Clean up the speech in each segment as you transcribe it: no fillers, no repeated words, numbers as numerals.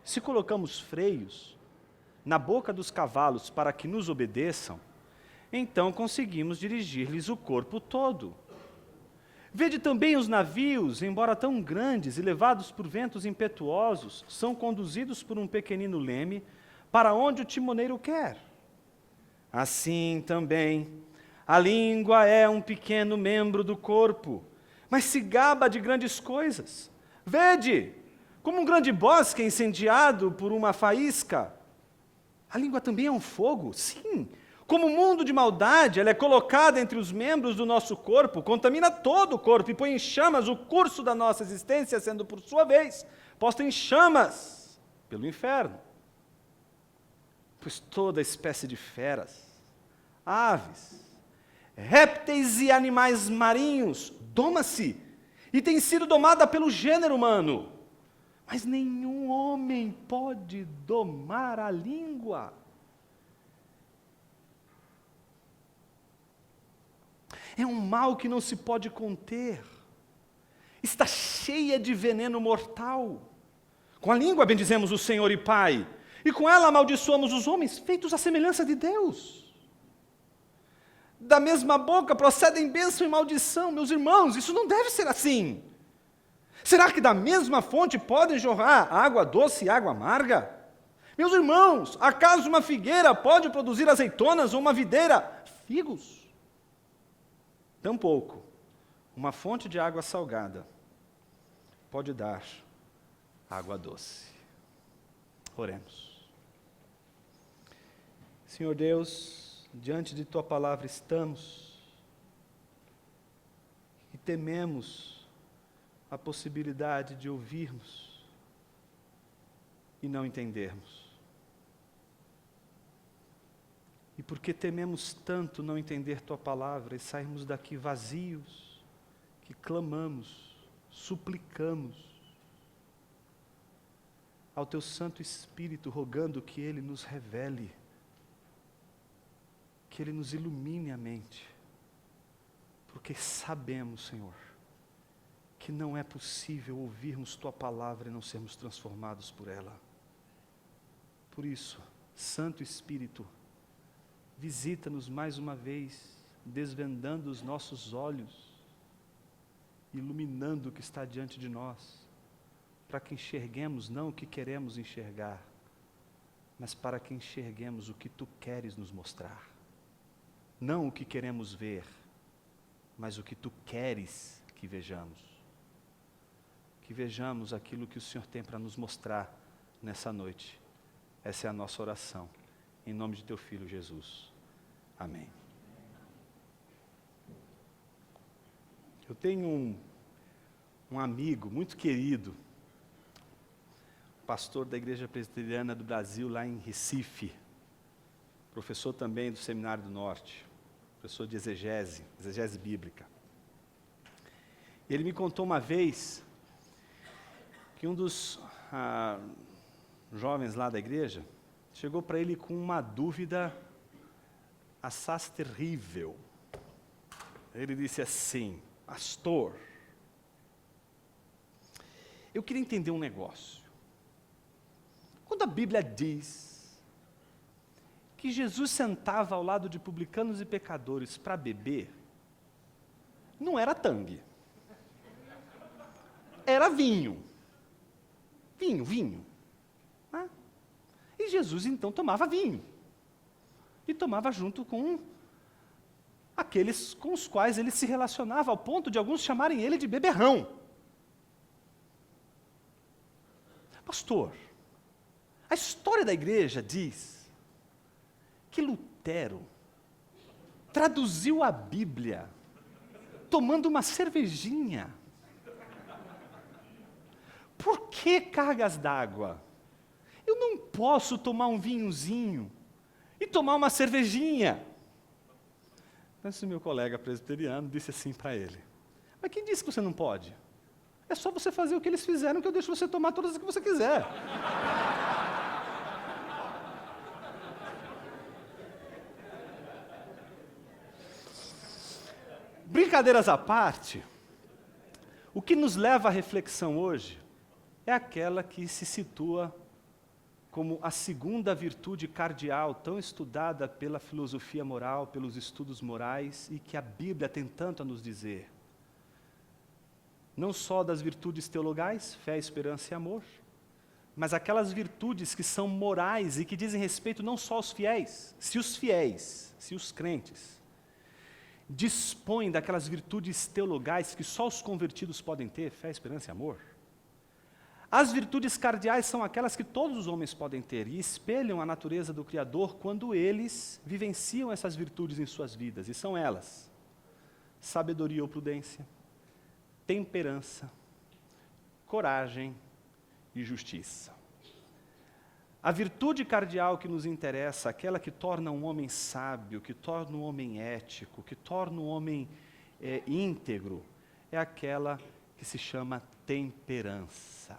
Se colocamos freios na boca dos cavalos para que nos obedeçam, então conseguimos dirigir-lhes o corpo todo. Vede também os navios, embora tão grandes e levados por ventos impetuosos, são conduzidos por um pequenino leme para onde o timoneiro quer. Assim também, a língua é um pequeno membro do corpo, mas se gaba de grandes coisas. Vede, como um grande bosque incendiado por uma faísca. A língua também é um fogo, sim. Como um mundo de maldade, ela é colocada entre os membros do nosso corpo, contamina todo o corpo e põe em chamas o curso da nossa existência, sendo, por sua vez, posta em chamas pelo inferno. Pois toda espécie de feras, aves, répteis e animais marinhos doma-se e tem sido domada pelo gênero humano. Mas nenhum homem pode domar a língua. É um mal que não se pode conter. Está cheia de veneno mortal. Com a língua bendizemos o Senhor e Pai, e com ela amaldiçoamos os homens feitos à semelhança de Deus. Da mesma boca procedem bênção e maldição, meus irmãos, isso não deve ser assim. Será que da mesma fonte podem jorrar água doce e água amarga? Meus irmãos, acaso uma figueira pode produzir azeitonas ou uma videira figos? Tampouco uma fonte de água salgada pode dar água doce. Oremos. Senhor Deus, diante de Tua palavra estamos e tememos a possibilidade de ouvirmos e não entendermos. E porque tememos tanto não entender Tua palavra e sairmos daqui vazios, que clamamos, suplicamos ao Teu Santo Espírito, rogando que Ele nos revele, que Ele nos ilumine a mente, porque sabemos, Senhor, que não é possível ouvirmos Tua palavra e não sermos transformados por ela. Por isso, Santo Espírito, visita-nos mais uma vez, desvendando os nossos olhos, iluminando o que está diante de nós, para que enxerguemos não o que queremos enxergar, mas para que enxerguemos o que Tu queres nos mostrar. Não o que queremos ver, mas o que Tu queres que vejamos. Que vejamos aquilo que o Senhor tem para nos mostrar nessa noite. Essa é a nossa oração. Em nome de Teu Filho Jesus. Amém. Eu tenho um amigo muito querido, pastor da Igreja Presbiteriana do Brasil, lá em Recife, professor também do Seminário do Norte, professor de exegese bíblica. E ele me contou uma vez que um dos jovens lá da igreja chegou para ele com uma dúvida assaz terrível. Ele disse assim: pastor, eu queria entender um negócio. Quando a Bíblia diz que Jesus sentava ao lado de publicanos e pecadores para beber, não era tangue, era vinho. Vinho. Né? E Jesus então tomava vinho. E tomava junto com aqueles com os quais ele se relacionava, ao ponto de alguns chamarem ele de beberrão. Pastor, a história da igreja diz que Lutero traduziu a Bíblia tomando uma cervejinha. Por que cargas d'água? Eu não posso tomar um vinhozinho e tomar uma cervejinha. Esse meu colega presbiteriano disse assim para ele: mas quem disse que você não pode? É só você fazer o que eles fizeram que eu deixo você tomar todas as que você quiser. Brincadeiras à parte, o que nos leva à reflexão hoje é aquela que se situa como a segunda virtude cardeal, tão estudada pela filosofia moral, pelos estudos morais, e que a Bíblia tem tanto a nos dizer. Não só das virtudes teologais, fé, esperança e amor, mas aquelas virtudes que são morais e que dizem respeito não só aos fiéis, se os crentes, dispõem daquelas virtudes teologais que só os convertidos podem ter, fé, esperança e amor. As virtudes cardeais são aquelas que todos os homens podem ter e espelham a natureza do Criador quando eles vivenciam essas virtudes em suas vidas, e são elas: sabedoria ou prudência, temperança, coragem e justiça. A virtude cardeal que nos interessa, aquela que torna um homem sábio, que torna um homem ético, que torna um homem íntegro, é aquela que se chama temperança.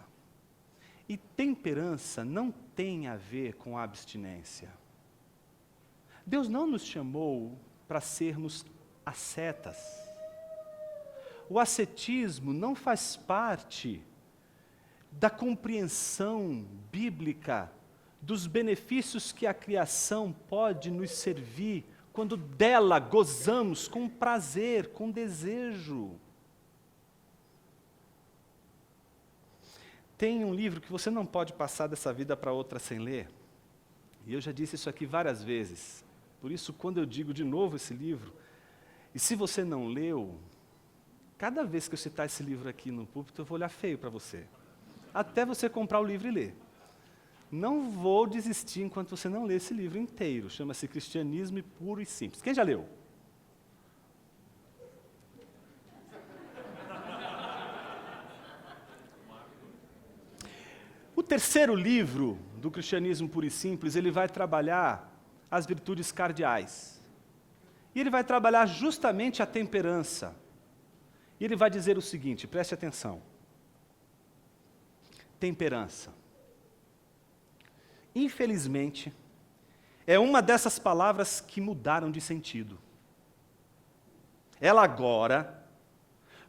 E temperança não tem a ver com abstinência. Deus não nos chamou para sermos ascetas. O ascetismo não faz parte da compreensão bíblica dos benefícios que a criação pode nos servir quando dela gozamos com prazer, com desejo. Tem um livro que você não pode passar dessa vida para outra sem ler, e eu já disse isso aqui várias vezes, por isso quando eu digo de novo esse livro, e se você não leu, cada vez que eu citar esse livro aqui no púlpito, eu vou olhar feio para você, até você comprar o livro e ler. Não vou desistir enquanto você não ler esse livro inteiro, chama-se Cristianismo Puro e Simples. Quem já leu? O terceiro livro do Cristianismo Puro e Simples, ele vai trabalhar as virtudes cardeais. E ele vai trabalhar justamente a temperança. E ele vai dizer o seguinte, preste atenção. Temperança. Infelizmente, é uma dessas palavras que mudaram de sentido. Ela agora,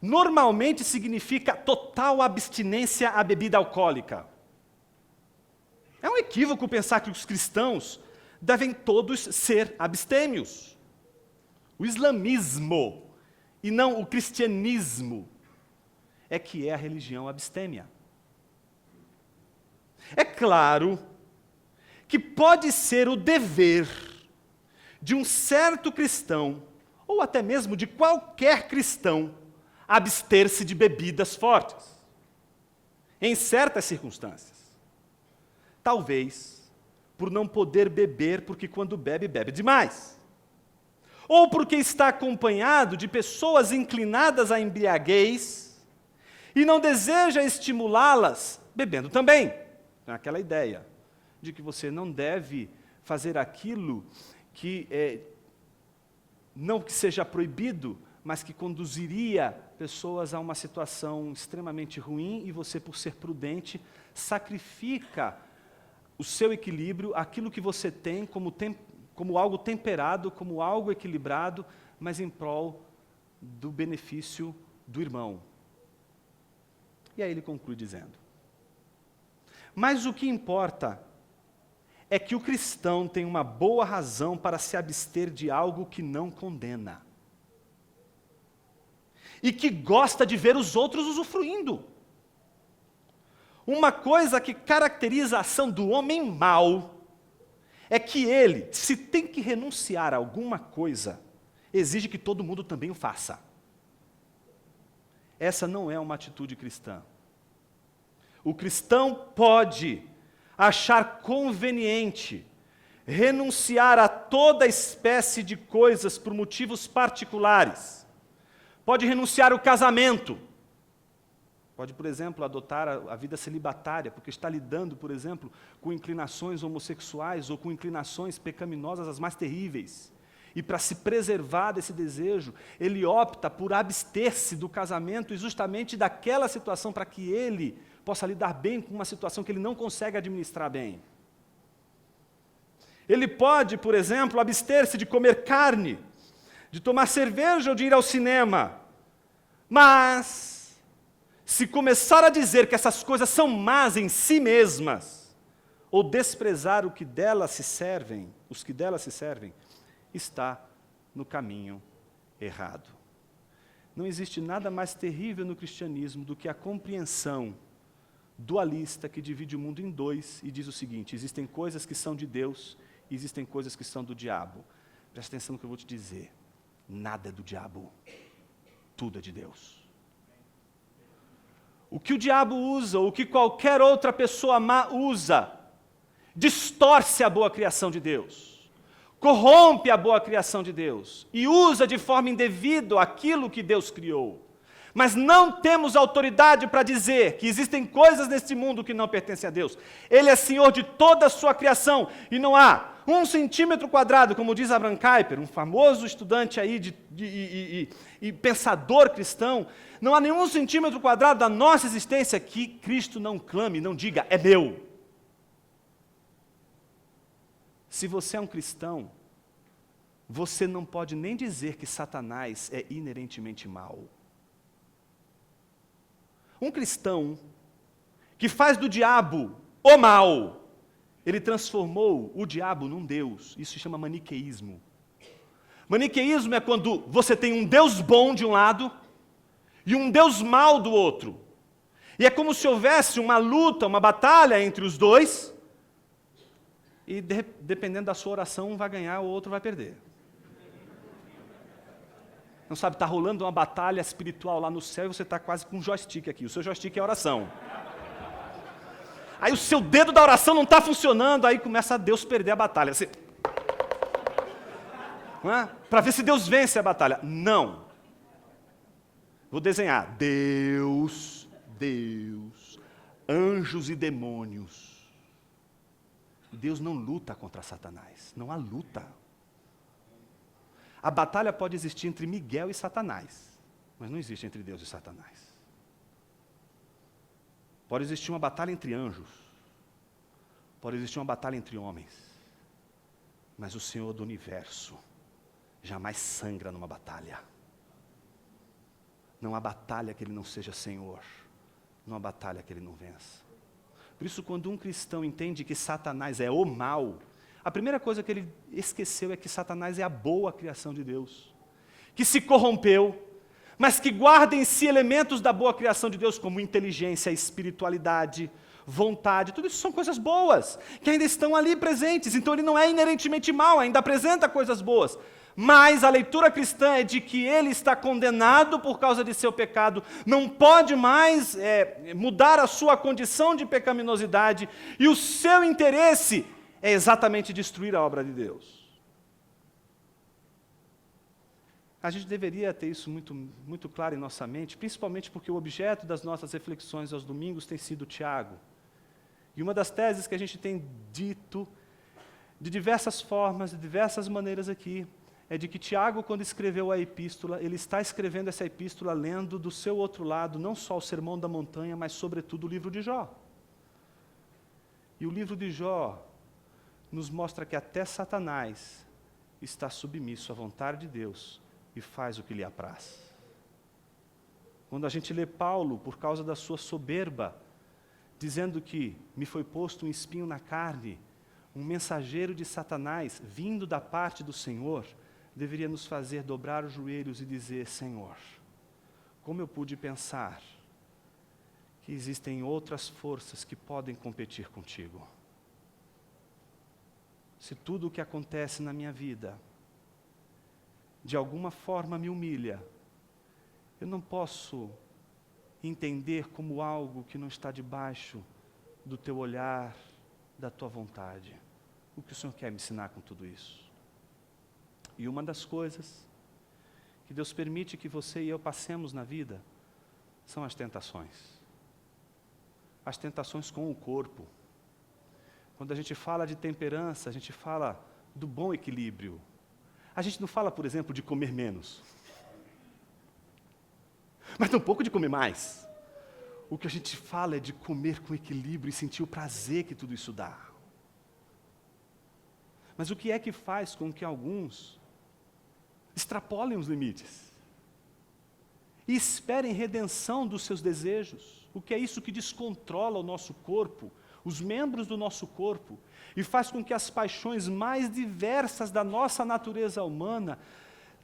normalmente significa total abstinência à bebida alcoólica. É um equívoco pensar que os cristãos devem todos ser abstêmios. O islamismo, e não o cristianismo, é que é a religião abstêmia. É claro que pode ser o dever de um certo cristão, ou até mesmo de qualquer cristão, abster-se de bebidas fortes, em certas circunstâncias. Talvez por não poder beber, porque quando bebe, bebe demais. Ou porque está acompanhado de pessoas inclinadas à embriaguez e não deseja estimulá-las bebendo também. É aquela ideia de que você não deve fazer aquilo que não que seja proibido, mas que conduziria pessoas a uma situação extremamente ruim, e você, por ser prudente, sacrifica o seu equilíbrio, aquilo que você tem como algo temperado, como algo equilibrado, mas em prol do benefício do irmão. E aí ele conclui dizendo: mas o que importa é que o cristão tem uma boa razão para se abster de algo que não condena. E que gosta de ver os outros usufruindo. Uma coisa que caracteriza a ação do homem mau é que ele, se tem que renunciar a alguma coisa, exige que todo mundo também o faça. Essa não é uma atitude cristã. O cristão pode achar conveniente renunciar a toda espécie de coisas por motivos particulares. Pode renunciar ao casamento. Pode, por exemplo, adotar a vida celibatária, porque está lidando, por exemplo, com inclinações homossexuais ou com inclinações pecaminosas as mais terríveis. E para se preservar desse desejo, ele opta por abster-se do casamento e justamente daquela situação para que ele possa lidar bem com uma situação que ele não consegue administrar bem. Ele pode, por exemplo, abster-se de comer carne, de tomar cerveja ou de ir ao cinema. Mas, se começar a dizer que essas coisas são más em si mesmas, ou desprezar o que dela se servem, os que dela se servem, está no caminho errado. Não existe nada mais terrível no cristianismo do que a compreensão dualista que divide o mundo em dois e diz o seguinte: existem coisas que são de Deus e existem coisas que são do diabo. Presta atenção no que eu vou te dizer. Nada é do diabo. Tudo é de Deus. O que o diabo usa, ou o que qualquer outra pessoa má usa, distorce a boa criação de Deus. Corrompe a boa criação de Deus e usa de forma indevida aquilo que Deus criou. Mas não temos autoridade para dizer que existem coisas neste mundo que não pertencem a Deus. Ele é Senhor de toda a sua criação e não há 1 centímetro quadrado, como diz Abraham Kuyper, um famoso estudante aí e pensador cristão, não há nenhum centímetro quadrado da nossa existência que Cristo não clame, não diga, é meu. Se você é um cristão, você não pode nem dizer que Satanás é inerentemente mau. Um cristão que faz do diabo o mal, ele transformou o diabo num Deus. Isso se chama maniqueísmo. Maniqueísmo é quando você tem um Deus bom de um lado e um Deus mau do outro. E é como se houvesse uma luta, uma batalha entre os dois, e dependendo da sua oração, um vai ganhar, o outro vai perder. Não sabe, está rolando uma batalha espiritual lá no céu e você está quase com um joystick aqui. O seu joystick é a oração. Aí o seu dedo da oração não está funcionando, aí começa a Deus perder a batalha. Você... Para ver se Deus vence a batalha. Não. Vou desenhar. Deus, anjos e demônios. Deus não luta contra Satanás. Não há luta. A batalha pode existir entre Miguel e Satanás, mas não existe entre Deus e Satanás. Pode existir uma batalha entre anjos, pode existir uma batalha entre homens, mas o Senhor do universo jamais sangra numa batalha. Não há batalha que Ele não seja Senhor, não há batalha que Ele não vença. Por isso, quando um cristão entende que Satanás é o mal, a primeira coisa que ele esqueceu é que Satanás é a boa criação de Deus, que se corrompeu, mas que guarda em si elementos da boa criação de Deus, como inteligência, espiritualidade, vontade, tudo isso são coisas boas, que ainda estão ali presentes. Então ele não é inerentemente mau, ainda apresenta coisas boas. Mas a leitura cristã é de que ele está condenado por causa de seu pecado, não pode mais mudar a sua condição de pecaminosidade, e o seu interesse é exatamente destruir a obra de Deus. A gente deveria ter isso muito, muito claro em nossa mente, principalmente porque o objeto das nossas reflexões aos domingos tem sido Tiago. E uma das teses que a gente tem dito de diversas formas, de diversas maneiras aqui, é de que Tiago, quando escreveu a epístola, ele está escrevendo essa epístola lendo do seu outro lado, não só o Sermão da Montanha, mas sobretudo o livro de Jó. E o livro de Jó nos mostra que até Satanás está submisso à vontade de Deus e faz o que lhe apraz. Quando a gente lê Paulo, por causa da sua soberba, dizendo que me foi posto um espinho na carne, um mensageiro de Satanás, vindo da parte do Senhor, deveria nos fazer dobrar os joelhos e dizer: Senhor, como eu pude pensar que existem outras forças que podem competir contigo? Se tudo o que acontece na minha vida, de alguma forma me humilha, eu não posso entender como algo que não está debaixo do teu olhar, da tua vontade. O que o Senhor quer me ensinar com tudo isso? E uma das coisas que Deus permite que você e eu passemos na vida são as tentações. As tentações com o corpo. Quando a gente fala de temperança, a gente fala do bom equilíbrio. A gente não fala, por exemplo, de comer menos, mas tampouco de comer mais. O que a gente fala é de comer com equilíbrio e sentir o prazer que tudo isso dá. Mas o que é que faz com que alguns extrapolem os limites e esperem redenção dos seus desejos? O que é isso que descontrola o nosso corpo? os membros do nosso corpo, e faz com que as paixões mais diversas da nossa natureza humana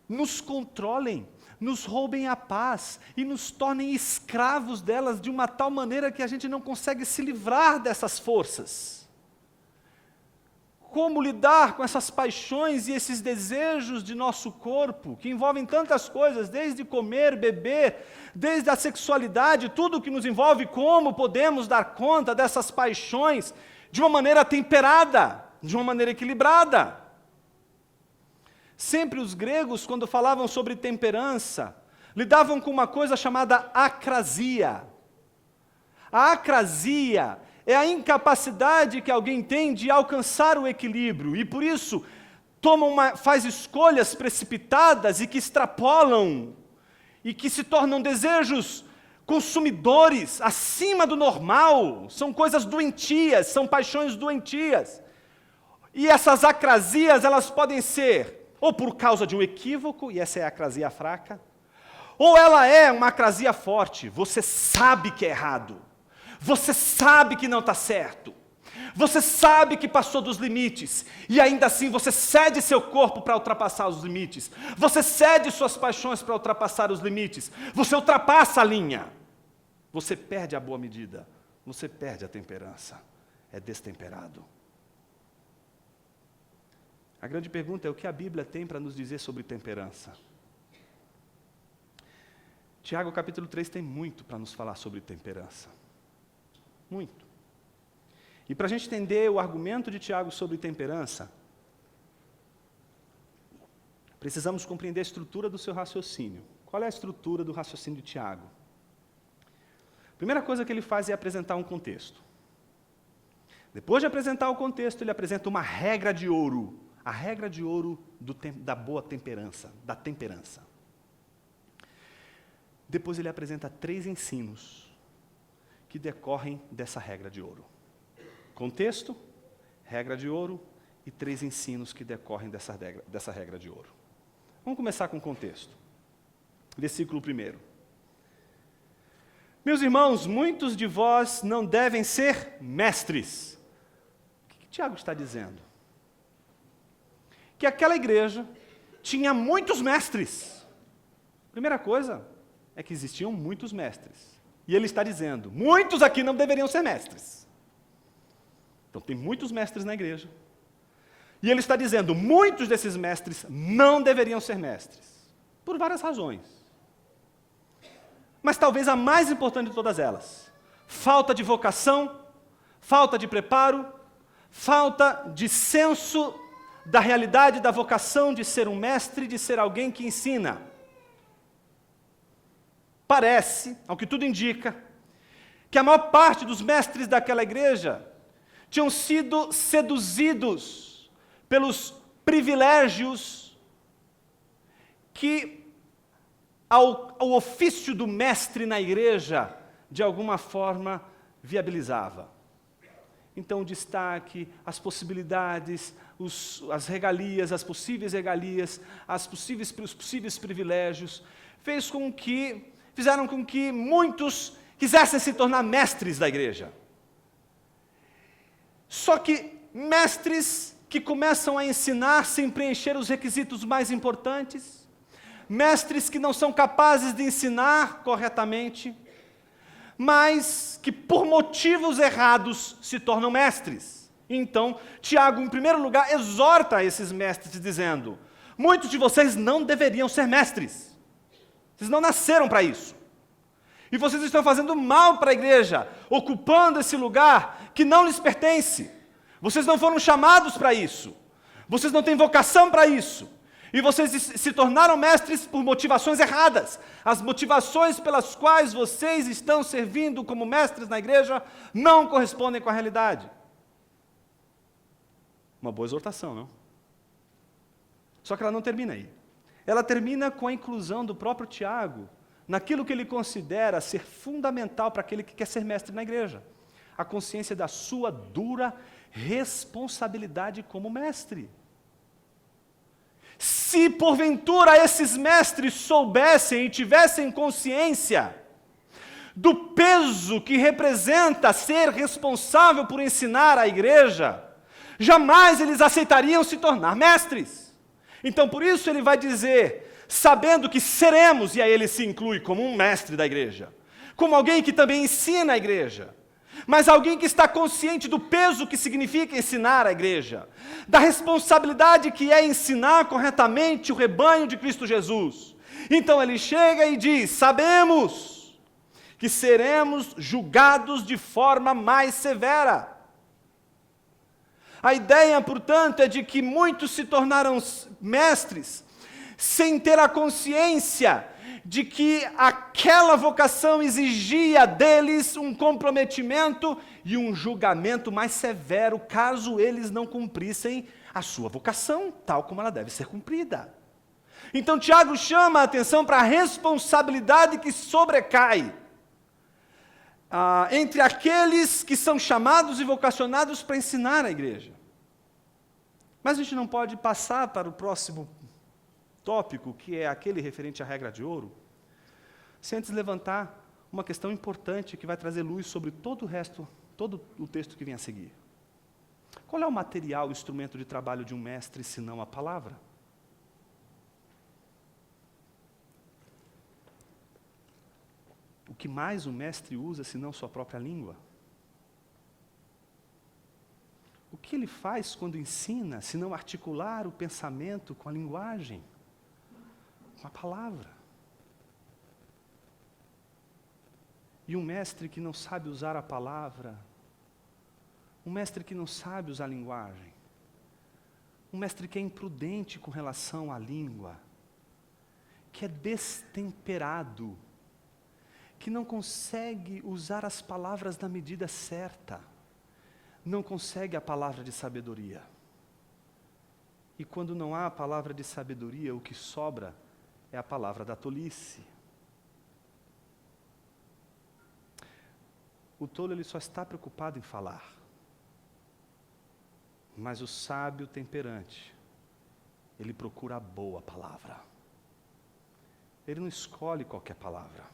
nos controlem, nos roubem a paz e nos tornem escravos delas de uma tal maneira que a gente não consegue se livrar dessas forças. Como lidar com essas paixões e esses desejos de nosso corpo, que envolvem tantas coisas, desde comer, beber, desde a sexualidade, tudo que nos envolve, como podemos dar conta dessas paixões de uma maneira temperada, de uma maneira equilibrada. Sempre os gregos, quando falavam sobre temperança, lidavam com uma coisa chamada acrasia. A acrasia é a incapacidade que alguém tem de alcançar o equilíbrio, e por isso faz escolhas precipitadas e que extrapolam, e que se tornam desejos consumidores acima do normal, são coisas doentias, são paixões doentias. E essas acrasias, elas podem ser ou por causa de um equívoco, e essa é a acrasia fraca, ou ela é uma acrasia forte, você sabe que é errado. Você sabe que não está certo. Você sabe que passou dos limites. E ainda assim você cede seu corpo para ultrapassar os limites. Você cede suas paixões para ultrapassar os limites. Você ultrapassa a linha. Você perde a boa medida. Você perde a temperança. É destemperado. A grande pergunta é o que a Bíblia tem para nos dizer sobre temperança. Tiago capítulo 3 tem muito para nos falar sobre temperança. Muito. E para a gente entender o argumento de Tiago sobre temperança, precisamos compreender a estrutura do seu raciocínio. Qual é a estrutura do raciocínio de Tiago? A primeira coisa que ele faz é apresentar um contexto. Depois de apresentar o contexto, ele apresenta uma regra de ouro. A regra de ouro da boa temperança, da temperança. Depois ele apresenta 3 ensinos que decorrem dessa regra de ouro. Contexto, regra de ouro e 3 ensinos que decorrem dessa regra de ouro. Vamos começar com o contexto. Versículo 1. Meus irmãos, muitos de vós não devem ser mestres. O que Tiago está dizendo? Que aquela igreja tinha muitos mestres. Primeira coisa é que existiam muitos mestres. E ele está dizendo, muitos aqui não deveriam ser mestres. Então tem muitos mestres na igreja. E ele está dizendo, muitos desses mestres não deveriam ser mestres. Por várias razões. Mas talvez a mais importante de todas elas. Falta de vocação, falta de preparo, falta de senso da realidade da vocação de ser um mestre, de ser alguém que ensina. Parece, ao que tudo indica, que a maior parte dos mestres daquela igreja tinham sido seduzidos pelos privilégios que ao ofício do mestre na igreja, de alguma forma, viabilizava. Então, o destaque, as possibilidades, as regalias, as possíveis regalias, os possíveis privilégios, fizeram com que muitos quisessem se tornar mestres da igreja. Só que mestres que começam a ensinar sem preencher os requisitos mais importantes, mestres que não são capazes de ensinar corretamente, mas que por motivos errados se tornam mestres. Então, Tiago, em primeiro lugar, exorta esses mestres dizendo, muitos de vocês não deveriam ser mestres. Vocês não nasceram para isso. E vocês estão fazendo mal para a igreja, ocupando esse lugar que não lhes pertence. Vocês não foram chamados para isso. Vocês não têm vocação para isso. E vocês se tornaram mestres por motivações erradas. As motivações pelas quais vocês estão servindo como mestres na igreja não correspondem com a realidade. Uma boa exortação, não? Só que ela não termina aí. Ela termina com a inclusão do próprio Tiago naquilo que ele considera ser fundamental para aquele que quer ser mestre na igreja. A consciência da sua dura responsabilidade como mestre. Se porventura esses mestres soubessem e tivessem consciência do peso que representa ser responsável por ensinar a igreja, jamais eles aceitariam se tornar mestres. Então, por isso ele vai dizer, sabendo que seremos, e aí ele se inclui como um mestre da igreja, como alguém que também ensina a igreja, mas alguém que está consciente do peso que significa ensinar a igreja, da responsabilidade que é ensinar corretamente o rebanho de Cristo Jesus. Então ele chega e diz, sabemos que seremos julgados de forma mais severa. A ideia, portanto, é de que muitos se tornaram mestres sem ter a consciência de que aquela vocação exigia deles um comprometimento e um julgamento mais severo, caso eles não cumprissem a sua vocação, tal como ela deve ser cumprida. Então Tiago chama a atenção para a responsabilidade que sobrecai entre aqueles que são chamados e vocacionados para ensinar a igreja. Mas a gente não pode passar para o próximo tópico, que é aquele referente à regra de ouro, sem antes levantar uma questão importante que vai trazer luz sobre todo o resto, todo o texto que vem a seguir. Qual é o material, o instrumento de trabalho de um mestre, senão a palavra? O que mais o mestre usa, senão sua própria língua? O que ele faz quando ensina, senão articular o pensamento com a linguagem? Com a palavra. E um mestre que não sabe usar a palavra, um mestre que não sabe usar a linguagem, um mestre que é imprudente com relação à língua, que é destemperado, que não consegue usar as palavras na medida certa, não consegue a palavra de sabedoria. E quando não há a palavra de sabedoria, o que sobra é a palavra da tolice. O tolo ele só está preocupado em falar. Mas o sábio temperante, ele procura a boa palavra. Ele não escolhe qualquer palavra.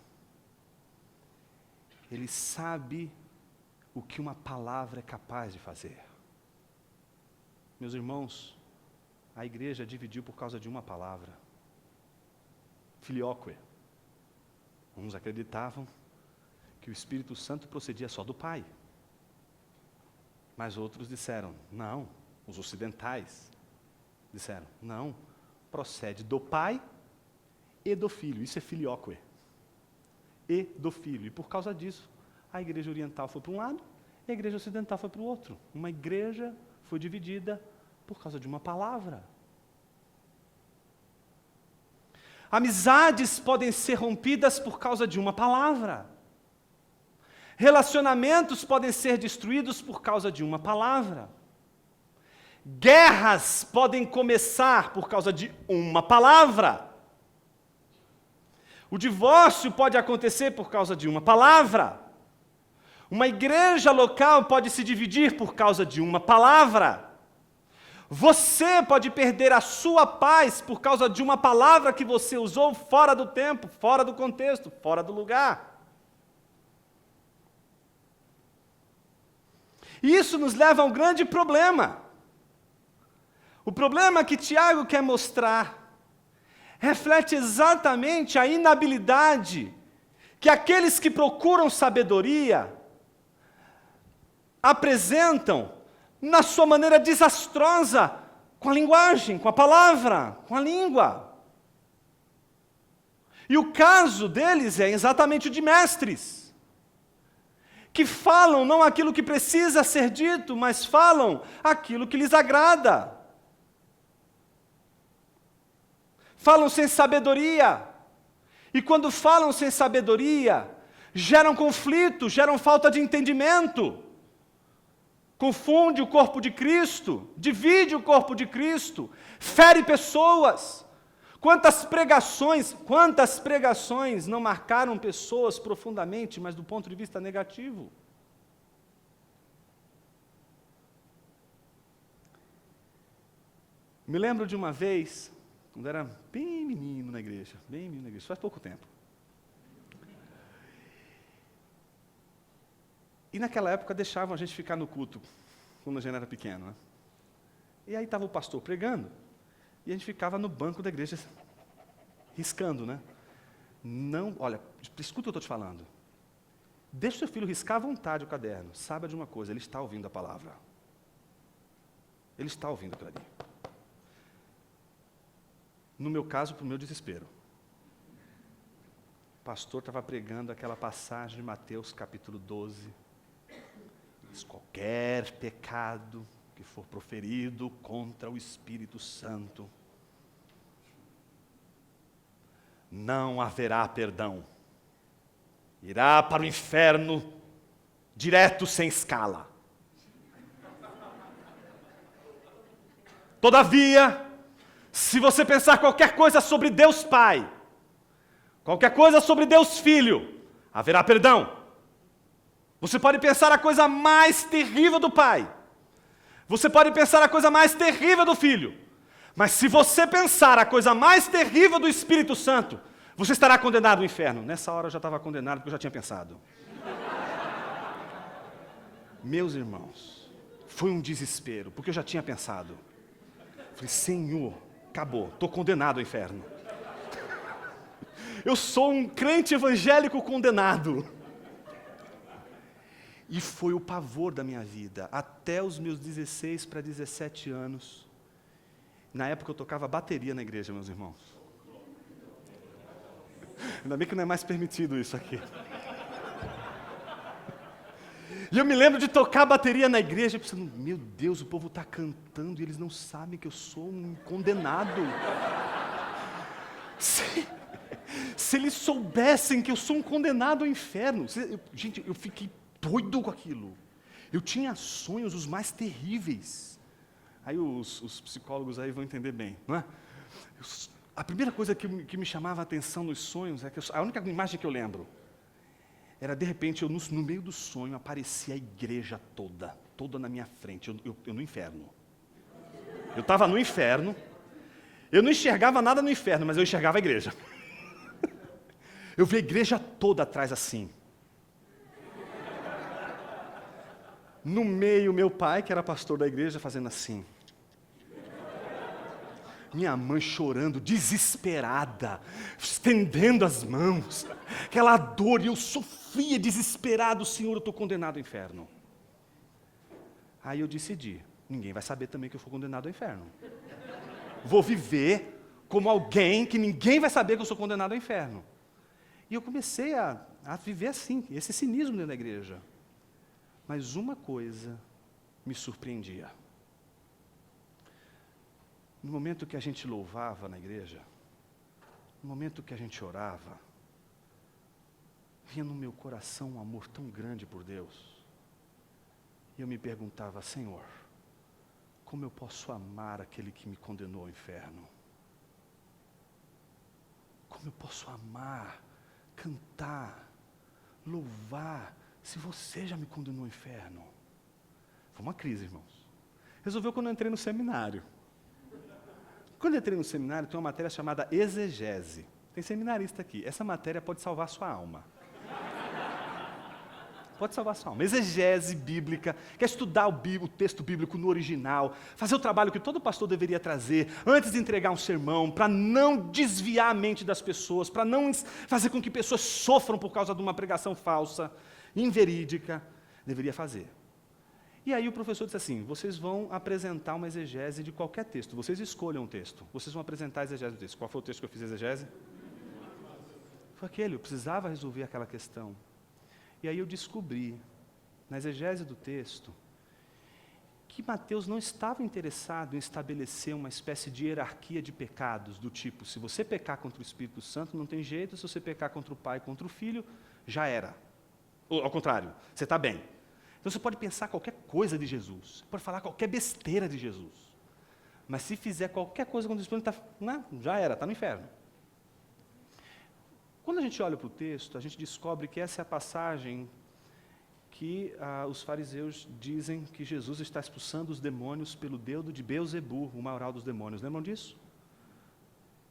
Ele sabe o que uma palavra é capaz de fazer. Meus irmãos, a igreja dividiu por causa de uma palavra. Filioque. Uns acreditavam que o Espírito Santo procedia só do Pai. Mas outros disseram, não, os ocidentais disseram, não, procede do Pai e do Filho. Isso é filioque. E do Filho. E por causa disso, a igreja oriental foi para um lado e a igreja ocidental foi para o outro. Uma igreja foi dividida por causa de uma palavra. Amizades podem ser rompidas por causa de uma palavra. Relacionamentos podem ser destruídos por causa de uma palavra. Guerras podem começar por causa de uma palavra. O divórcio pode acontecer por causa de uma palavra. Uma igreja local pode se dividir por causa de uma palavra. Você pode perder a sua paz por causa de uma palavra que você usou fora do tempo, fora do contexto, fora do lugar. E isso nos leva a um grande problema. O problema que Tiago quer mostrar reflete exatamente a inabilidade que aqueles que procuram sabedoria apresentam na sua maneira desastrosa com a linguagem, com a palavra, com a língua. E o caso deles é exatamente o de mestres, que falam não aquilo que precisa ser dito, mas falam aquilo que lhes agrada. Falam sem sabedoria. E quando falam sem sabedoria, geram conflito, geram falta de entendimento. Confunde o corpo de Cristo, divide o corpo de Cristo, fere pessoas. Quantas pregações não marcaram pessoas profundamente, mas do ponto de vista negativo? Me lembro de uma vez, quando era bem menino na igreja, faz pouco tempo. E naquela época deixavam a gente ficar no culto, quando a gente era pequeno, né? E aí estava o pastor pregando, e a gente ficava no banco da igreja, riscando, né? Não, olha, escuta o que eu estou te falando. Deixa o seu filho riscar à vontade o caderno. Saiba de uma coisa, ele está ouvindo a palavra. Ele está ouvindo aquilo ali. No meu caso, para o meu desespero. O pastor estava pregando aquela passagem de Mateus capítulo 12. Diz, qualquer pecado que for proferido contra o Espírito Santo, não haverá perdão. Irá para o inferno direto, sem escala. Todavia, se você pensar qualquer coisa sobre Deus Pai, qualquer coisa sobre Deus Filho, haverá perdão. Você pode pensar a coisa mais terrível do Pai. Você pode pensar a coisa mais terrível do Filho. Mas se você pensar a coisa mais terrível do Espírito Santo, você estará condenado ao inferno. Nessa hora eu já estava condenado, porque eu já tinha pensado. Meus irmãos, foi um desespero, porque eu já tinha pensado. Falei, Senhor, acabou, estou condenado ao inferno. Eu sou um crente evangélico condenado. E foi o pavor da minha vida, até os meus 16 para 17 anos. Na época eu tocava bateria na igreja, meus irmãos. Ainda bem que não é mais permitido isso aqui. E eu me lembro de tocar bateria na igreja, pensando, meu Deus, o povo está cantando e eles não sabem que eu sou um condenado. Se eles soubessem que eu sou um condenado ao inferno. Gente, eu fiquei doido com aquilo. Eu tinha sonhos os mais terríveis. Aí os psicólogos aí vão entender bem, não é? A primeira coisa que me chamava a atenção nos sonhos, é que a única imagem que eu lembro, era de repente, no meio do sonho, aparecia a igreja toda na minha frente, eu no inferno. Eu estava no inferno, eu não enxergava nada no inferno, mas eu enxergava a igreja. Eu vi a igreja toda atrás assim. No meio, meu pai, que era pastor da igreja, fazendo assim. Minha mãe chorando, desesperada, estendendo as mãos, aquela dor, e eu sofria desesperado, Senhor, eu estou condenado ao inferno. Aí eu decidi, ninguém vai saber também que eu fui condenado ao inferno. Vou viver como alguém que ninguém vai saber que eu sou condenado ao inferno. E eu comecei a viver assim, esse cinismo dentro da igreja. Mas uma coisa me surpreendia. No momento que a gente louvava na igreja, no momento que a gente orava, vinha no meu coração um amor tão grande por Deus. E eu me perguntava, Senhor, como eu posso amar aquele que me condenou ao inferno? Como eu posso amar, cantar, louvar, se você já me condenou ao inferno? Foi uma crise, irmãos. Resolveu quando eu entrei no seminário. Quando eu entrei no seminário, tem uma matéria chamada exegese. Tem seminarista aqui. Essa matéria pode salvar a sua alma. Pode salvar a sua alma. Exegese bíblica, quer estudar o texto bíblico no original, fazer o trabalho que todo pastor deveria trazer, antes de entregar um sermão, para não desviar a mente das pessoas, para não fazer com que pessoas sofram por causa de uma pregação falsa, inverídica, deveria fazer. E aí o professor disse assim, vocês vão apresentar uma exegese de qualquer texto, vocês escolham um texto, vocês vão apresentar a exegese do texto. Qual foi o texto que eu fiz a exegese? Foi aquele, eu precisava resolver aquela questão. E aí eu descobri, na exegese do texto, que Mateus não estava interessado em estabelecer uma espécie de hierarquia de pecados, do tipo, se você pecar contra o Espírito Santo, não tem jeito, se você pecar contra o Pai e contra o Filho, já era. Ou, ao contrário, você está bem. Então você pode pensar qualquer coisa de Jesus, pode falar qualquer besteira de Jesus, mas se fizer qualquer coisa contra o Espírito Santo, já era, está no inferno. Quando a gente olha para o texto, a gente descobre que essa é a passagem que os fariseus dizem que Jesus está expulsando os demônios pelo dedo de Beelzebu, o maior dos demônios. Lembram disso?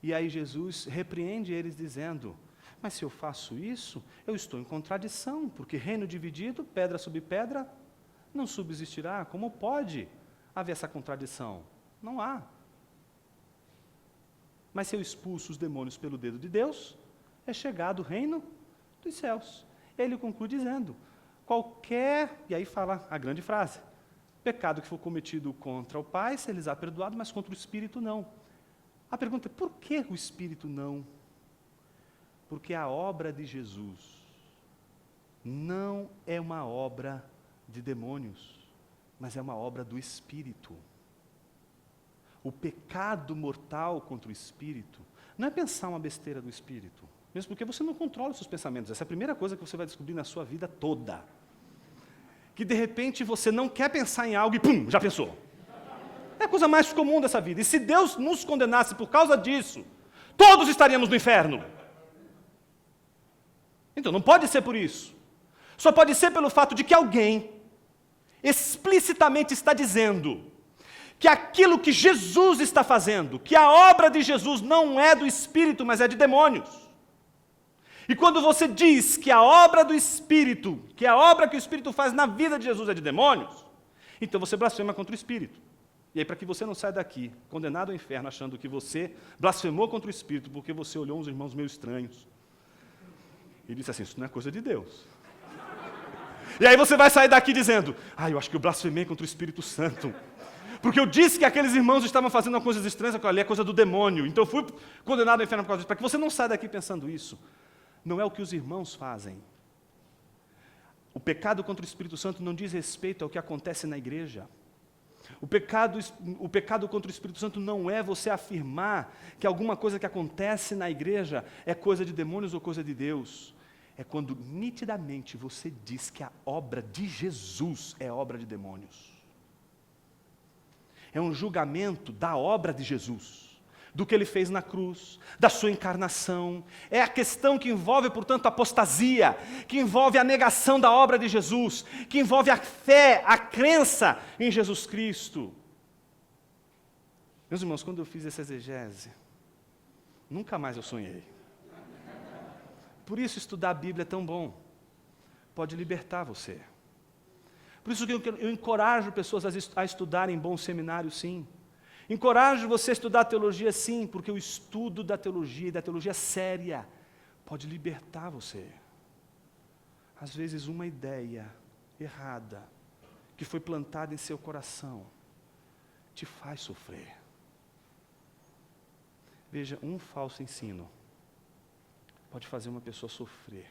E aí Jesus repreende eles dizendo, Mas se eu faço isso, eu estou em contradição, porque reino dividido, pedra sobre pedra, não subsistirá. Como pode haver essa contradição? Não há. Mas se eu expulso os demônios pelo dedo de Deus, é chegado o reino dos céus. Ele conclui dizendo, e aí fala a grande frase, pecado que for cometido contra o Pai, se lhes há perdoado, mas contra o Espírito não. A pergunta é, por que o Espírito não? Porque a obra de Jesus não é uma obra de demônios, mas é uma obra do Espírito. O pecado mortal contra o Espírito não é pensar uma besteira do Espírito, mesmo porque você não controla os seus pensamentos. Essa é a primeira coisa que você vai descobrir na sua vida toda. Que de repente você não quer pensar em algo e pum, já pensou. É a coisa mais comum dessa vida. E se Deus nos condenasse por causa disso, todos estaríamos no inferno. Então não pode ser por isso. Só pode ser pelo fato de que alguém explicitamente está dizendo que aquilo que Jesus está fazendo, que a obra de Jesus não é do Espírito, mas é de demônios. E quando você diz que a obra do Espírito, que a obra que o Espírito faz na vida de Jesus é de demônios, então você blasfema contra o Espírito. E aí, para que você não saia daqui, condenado ao inferno, achando que você blasfemou contra o Espírito, porque você olhou uns irmãos meio estranhos, e disse assim, isso não é coisa de Deus. E aí você vai sair daqui dizendo, eu acho que eu blasfemei contra o Espírito Santo. Porque eu disse que aqueles irmãos estavam fazendo coisas estranhas, aquilo ali é coisa do demônio. Então eu fui condenado ao inferno por causa disso. Para que você não saia daqui pensando isso. Não é o que os irmãos fazem. O pecado contra o Espírito Santo não diz respeito ao que acontece na igreja. O pecado contra o Espírito Santo não é você afirmar que alguma coisa que acontece na igreja é coisa de demônios ou coisa de Deus. É quando nitidamente você diz que a obra de Jesus é obra de demônios. É um julgamento da obra de Jesus, do que ele fez na cruz, da sua encarnação. É a questão que envolve, portanto, a apostasia, que envolve a negação da obra de Jesus, que envolve a fé, a crença em Jesus Cristo. Meus irmãos, quando eu fiz essa exegese, nunca mais eu sonhei. Por isso estudar a Bíblia é tão bom. Pode libertar você. Por isso que eu encorajo pessoas a estudarem bom seminário, sim. Encorajo você a estudar teologia, sim, porque o estudo da teologia, e da teologia séria, pode libertar você. Às vezes uma ideia errada, que foi plantada em seu coração, te faz sofrer. Veja, um falso ensino pode fazer uma pessoa sofrer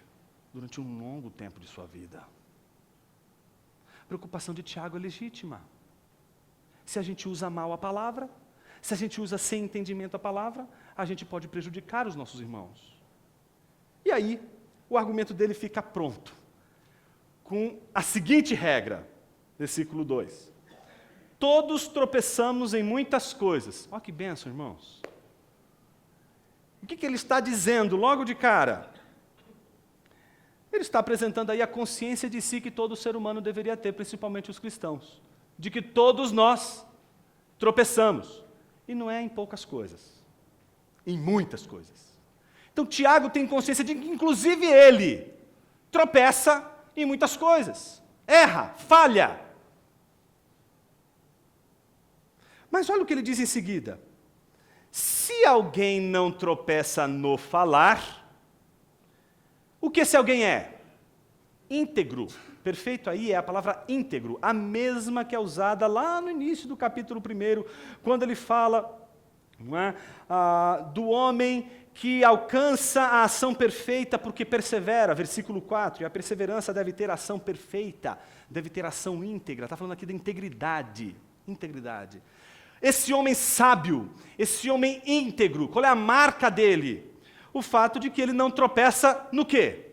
durante um longo tempo de sua vida. A preocupação de Tiago é legítima. Se a gente usa mal a palavra, se a gente usa sem entendimento a palavra, a gente pode prejudicar os nossos irmãos. E aí, o argumento dele fica pronto, com a seguinte regra, versículo 2. Todos tropeçamos em muitas coisas. Olha que bênção, irmãos. O que ele está dizendo logo de cara? Ele está apresentando aí a consciência de si que todo ser humano deveria ter, principalmente os cristãos, de que todos nós tropeçamos. E não é em poucas coisas, em muitas coisas. Então Tiago tem consciência de que inclusive ele tropeça em muitas coisas, erra, falha. Mas olha o que ele diz em seguida. Se alguém não tropeça no falar, o que esse alguém é? Íntegro. Perfeito aí é a palavra íntegro, a mesma que é usada lá no início do capítulo 1, quando ele fala do homem que alcança a ação perfeita porque persevera, versículo 4, e a perseverança deve ter ação perfeita, deve ter ação íntegra, está falando aqui da integridade. Esse homem sábio, esse homem íntegro, qual é a marca dele? O fato de que ele não tropeça no quê?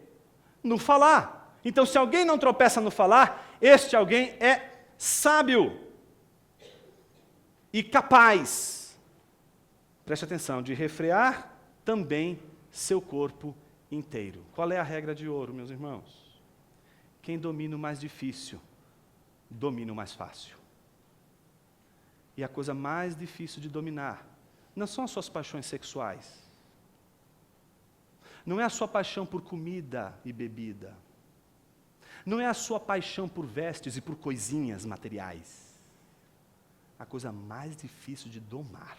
No falar. Então, se alguém não tropeça no falar, este alguém é sábio e capaz, preste atenção, de refrear também seu corpo inteiro. Qual é a regra de ouro, meus irmãos? Quem domina o mais difícil, domina o mais fácil. E a coisa mais difícil de dominar não são as suas paixões sexuais. Não é a sua paixão por comida e bebida. Não é a sua paixão por vestes e por coisinhas materiais. A coisa mais difícil de domar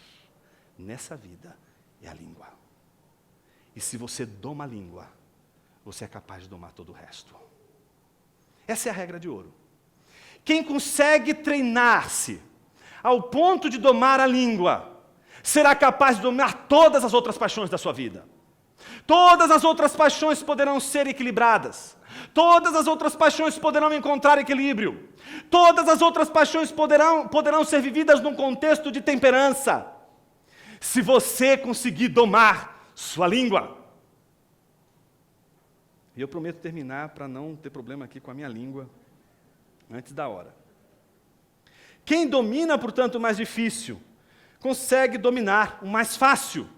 nessa vida é a língua. E se você doma a língua, você é capaz de domar todo o resto. Essa é a regra de ouro. Quem consegue treinar-se ao ponto de domar a língua, será capaz de dominar todas as outras paixões da sua vida. Todas as outras paixões poderão ser equilibradas. Todas as outras paixões poderão encontrar equilíbrio. Todas as outras paixões poderão ser vividas num contexto de temperança. Se você conseguir domar sua língua. E eu prometo terminar para não ter problema aqui com a minha língua antes da hora. Quem domina, portanto, o mais difícil, consegue dominar o mais fácil.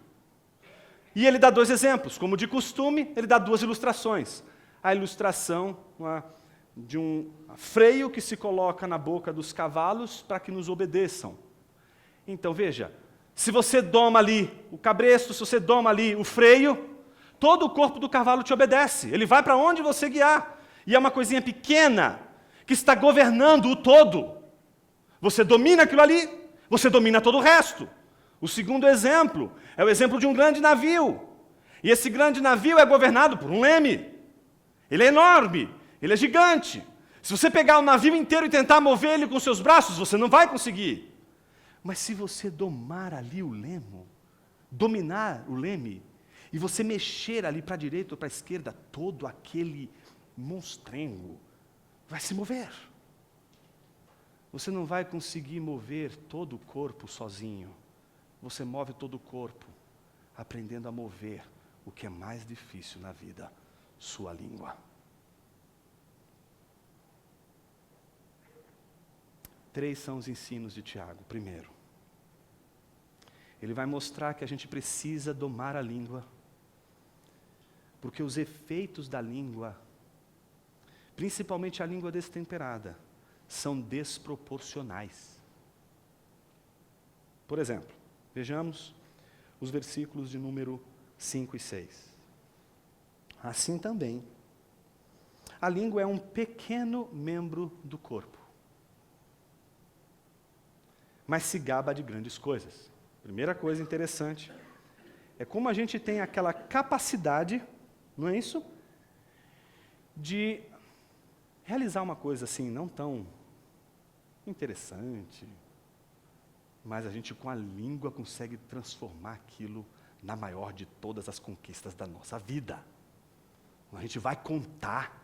E ele dá 2 exemplos. Como de costume, ele dá 2 ilustrações. A ilustração de um freio que se coloca na boca dos cavalos para que nos obedeçam. Então, veja, se você doma ali o cabresto, se você doma ali o freio, todo o corpo do cavalo te obedece. Ele vai para onde você guiar. E é uma coisinha pequena que está governando o todo. Você domina aquilo ali, você domina todo o resto. O segundo exemplo é o exemplo de um grande navio. E esse grande navio é governado por um leme. Ele é enorme, ele é gigante. Se você pegar o navio inteiro e tentar mover ele com seus braços, você não vai conseguir. Mas se você domar ali o leme, dominar o leme, e você mexer ali para a direita ou para a esquerda, todo aquele monstrengo vai se mover. Você não vai conseguir mover todo o corpo sozinho. Você move todo o corpo, aprendendo a mover o que é mais difícil na vida, sua língua. 3 são os ensinos de Tiago. Primeiro, ele vai mostrar que a gente precisa domar a língua, porque os efeitos da língua, principalmente a língua destemperada, são desproporcionais. Por exemplo, vejamos os versículos de número 5 e 6. Assim também, a língua é um pequeno membro do corpo, mas se gaba de grandes coisas. Primeira coisa interessante é como a gente tem aquela capacidade, não é isso? De realizar uma coisa assim, não tão interessante, mas a gente com a língua consegue transformar aquilo na maior de todas as conquistas da nossa vida. Quando a gente vai contar,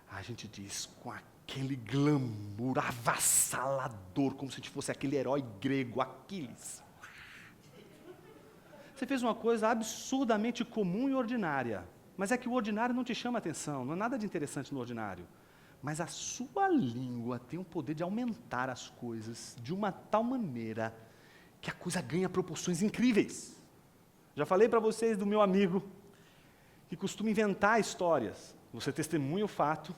a gente diz com aquele glamour avassalador, como se a gente fosse aquele herói grego, Aquiles. Você fez uma coisa absurdamente comum e ordinária, mas é que o ordinário não te chama atenção, não há nada de interessante no ordinário. Mas a sua língua tem o poder de aumentar as coisas de uma tal maneira que a coisa ganha proporções incríveis. Já falei para vocês do meu amigo que costuma inventar histórias. Você testemunha o fato,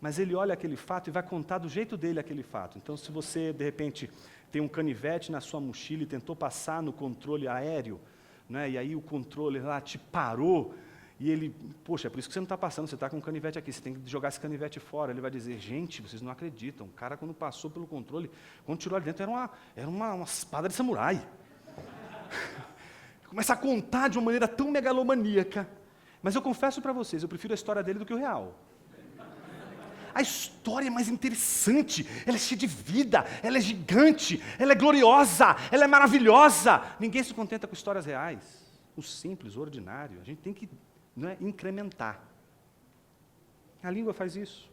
mas ele olha aquele fato e vai contar do jeito dele aquele fato. Então, se você, de repente, tem um canivete na sua mochila e tentou passar no controle aéreo, né, e aí o controle lá te parou, e ele, poxa, é por isso que você não está passando, você está com um canivete aqui, você tem que jogar esse canivete fora. Ele vai dizer, gente, vocês não acreditam, o cara quando passou pelo controle, quando tirou ali dentro, era uma espada de samurai. Começa a contar de uma maneira tão megalomaníaca. Mas eu confesso para vocês, eu prefiro a história dele do que o real. A história é mais interessante, ela é cheia de vida, ela é gigante, ela é gloriosa, ela é maravilhosa. Ninguém se contenta com histórias reais. O simples, o ordinário, a gente tem que incrementar. A língua faz isso.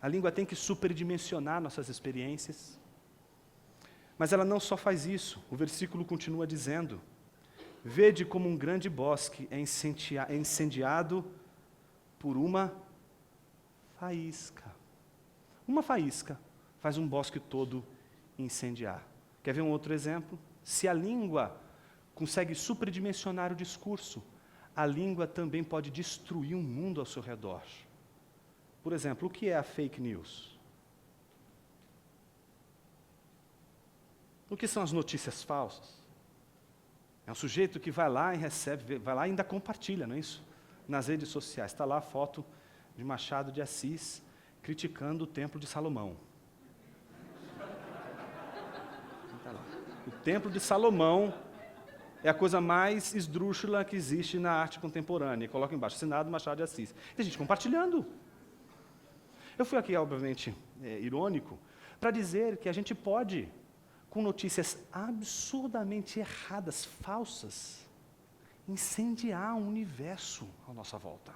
A língua tem que superdimensionar nossas experiências. Mas ela não só faz isso, o versículo continua dizendo, vede como um grande bosque é incendiado por uma faísca. Uma faísca faz um bosque todo incendiar. Quer ver um outro exemplo? Se a língua consegue superdimensionar o discurso, a língua também pode destruir um mundo ao seu redor. Por exemplo, o que é a fake news? O que são as notícias falsas? É um sujeito que vai lá e recebe, vai lá e ainda compartilha, não é isso? Nas redes sociais. Está lá a foto de Machado de Assis criticando o Templo de Salomão. Tá lá. O Templo de Salomão é a coisa mais esdrúxula que existe na arte contemporânea. E coloca embaixo, assinado Machado de Assis. Tem gente compartilhando. Eu fui aqui, obviamente, irônico, para dizer que a gente pode, com notícias absurdamente erradas, falsas, incendiar o universo à nossa volta.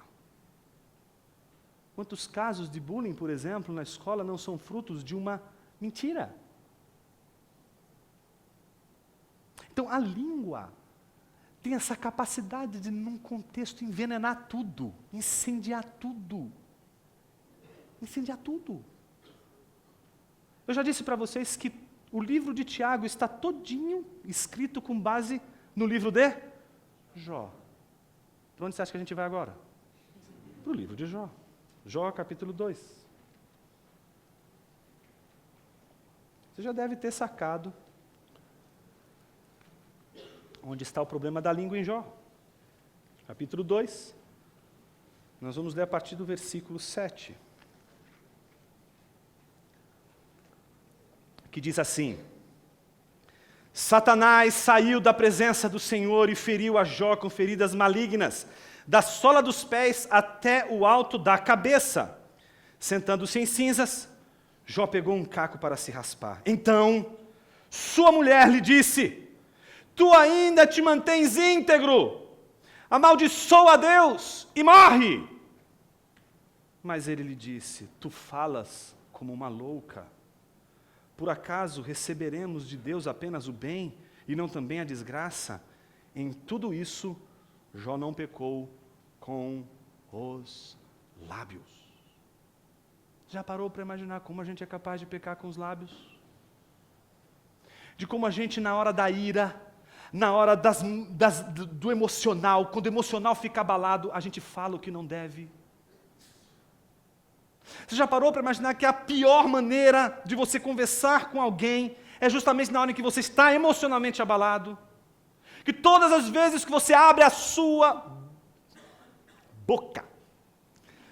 Quantos casos de bullying, por exemplo, na escola não são frutos de uma mentira? Então, a língua tem essa capacidade de, num contexto, envenenar tudo, incendiar tudo. Incendiar tudo. Eu já disse para vocês que o livro de Tiago está todinho escrito com base no livro de Jó. Para onde você acha que a gente vai agora? Para o livro de Jó. Jó, capítulo 2. Você já deve ter sacado onde está o problema da língua em Jó. Capítulo 2. Nós vamos ler a partir do versículo 7. Que diz assim: Satanás saiu da presença do Senhor e feriu a Jó com feridas malignas, da sola dos pés até o alto da cabeça. Sentando-se em cinzas, Jó pegou um caco para se raspar. Então, sua mulher lhe disse: Tu ainda te mantens íntegro, amaldiçoa a Deus e morre. Mas ele lhe disse: Tu falas como uma louca. Por acaso receberemos de Deus apenas o bem e não também a desgraça? Em tudo isso, Jó não pecou com os lábios. Já parou para imaginar como a gente é capaz de pecar com os lábios? De como a gente, na hora da ira, na hora do emocional, quando o emocional fica abalado, a gente fala o que não deve. Você já parou para imaginar que a pior maneira de você conversar com alguém é justamente na hora em que você está emocionalmente abalado? Que todas as vezes que você abre a sua boca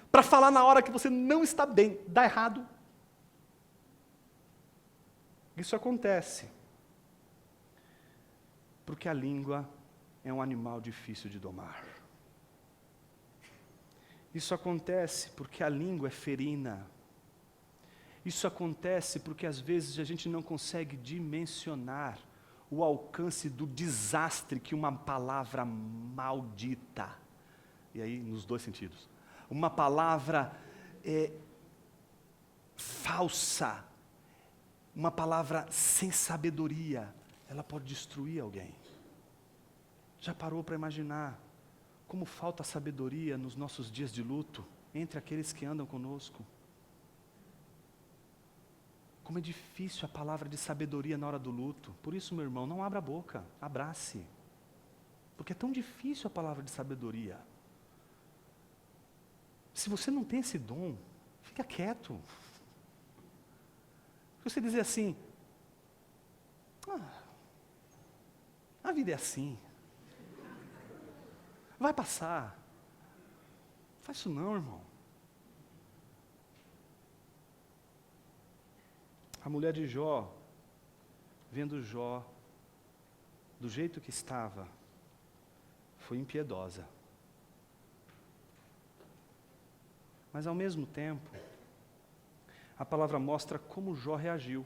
para falar na hora que você não está bem, dá errado? Isso acontece porque a língua é um animal difícil de domar. Isso acontece porque a língua é ferina. Isso acontece porque às vezes a gente não consegue dimensionar o alcance do desastre que uma palavra maldita, e aí nos dois sentidos, uma palavra falsa, uma palavra sem sabedoria, ela pode destruir alguém. Já parou para imaginar como falta sabedoria nos nossos dias de luto, entre aqueles que andam conosco? Como é difícil a palavra de sabedoria na hora do luto. Por isso, meu irmão, não abra a boca, abrace. Porque é tão difícil a palavra de sabedoria. Se você não tem esse dom, fica quieto. Você dizer assim: a vida é assim. Vai passar. Não faz isso não, irmão. A mulher de Jó, vendo Jó do jeito que estava, foi impiedosa. Mas ao mesmo tempo, a palavra mostra como Jó reagiu.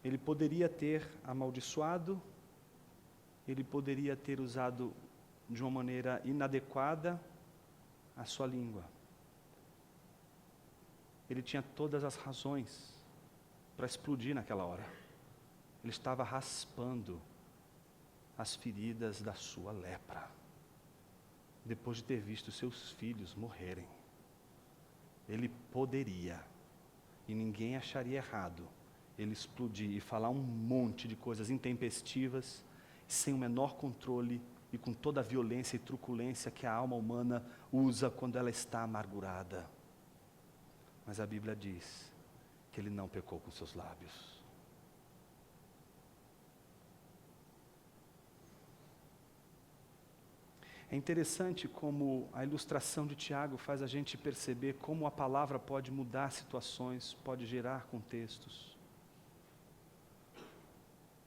Ele poderia ter amaldiçoado, ele poderia ter usado de uma maneira inadequada a sua língua. Ele tinha todas as razões para explodir naquela hora. Ele estava raspando as feridas da sua lepra, depois de ter visto seus filhos morrerem. Ele poderia, e ninguém acharia errado, ele explodir e falar um monte de coisas intempestivas, sem o menor controle e com toda a violência e truculência que a alma humana usa quando ela está amargurada. Mas a Bíblia diz que ele não pecou com seus lábios. É interessante como a ilustração de Tiago faz a gente perceber como a palavra pode mudar situações, pode gerar contextos.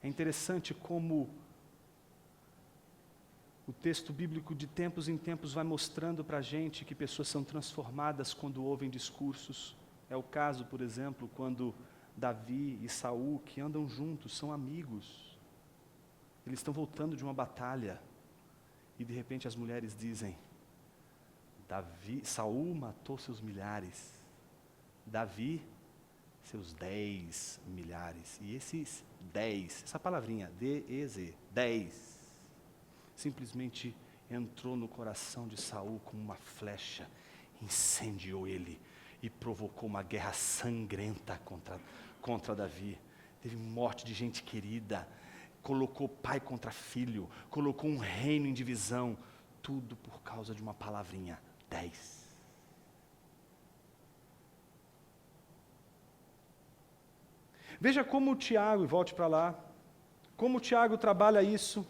É interessante como o texto bíblico de tempos em tempos vai mostrando para a gente que pessoas são transformadas quando ouvem discursos. É o caso, por exemplo, quando Davi e Saul, que andam juntos, são amigos. Eles estão voltando de uma batalha. E de repente as mulheres dizem, Saul matou seus milhares, Davi seus 10 milhares. E esses 10, essa palavrinha, D-E-Z, 10, simplesmente entrou no coração de Saul como uma flecha, incendiou ele e provocou uma guerra sangrenta contra Davi. Teve morte de gente querida, colocou pai contra filho, colocou um reino em divisão, tudo por causa de uma palavrinha, 10. Veja como o Tiago, e volte para lá, como o Tiago trabalha isso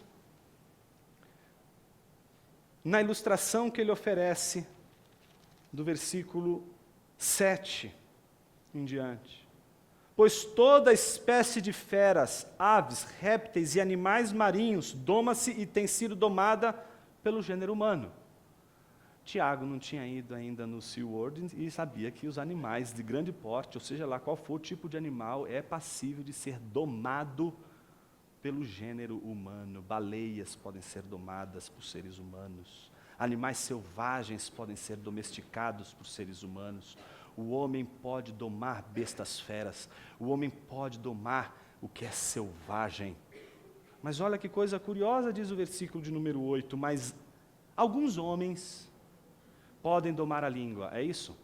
na ilustração que ele oferece do versículo 7 em diante. Pois toda espécie de feras, aves, répteis e animais marinhos doma-se e tem sido domada pelo gênero humano. Tiago não tinha ido ainda no SeaWorld e sabia que os animais de grande porte, ou seja lá qual for o tipo de animal, é passível de ser domado pelo gênero humano. Baleias podem ser domadas por seres humanos. Animais selvagens podem ser domesticados por seres humanos. O homem pode domar bestas feras. O homem pode domar o que é selvagem. Mas olha que coisa curiosa, diz o versículo de número 8. Mas alguns homens podem domar a língua. É isso?